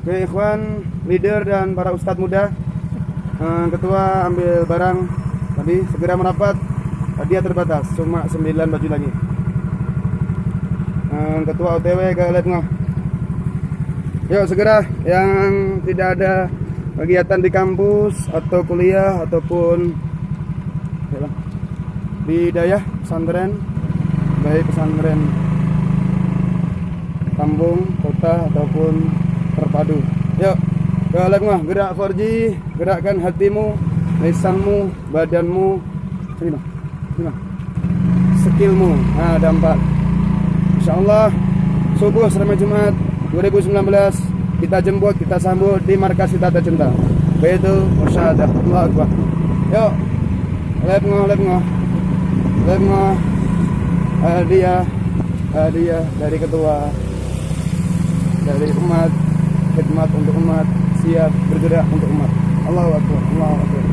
Oke ikhwan, leader dan para ustadz muda, ketua ambil barang tadi, segera merapat. Hadiah terbatas, cuma 9 baju lagi. Ketua OTW ke Letngoh. Yuk segera, yang tidak ada kegiatan di kampus atau kuliah ataupun di daya pesantren, baik pesantren kampung, kota ataupun terpadu. Yuk ke Letngoh, gerak 4G, gerakkan hatimu, lisanmu, badanmu, sini skillmu. Nah, ada 4. Insyaallah subuh selama Jumat 2019 kita jemput, kita sambut di markas kita tercinta Baitul Mursyadah. Allahu Akbar. Yuk Letngoh hadiah dari ketua, dari umat, khidmat untuk umat, siap bergerak untuk umat. Allahu Akbar, Allahu Akbar.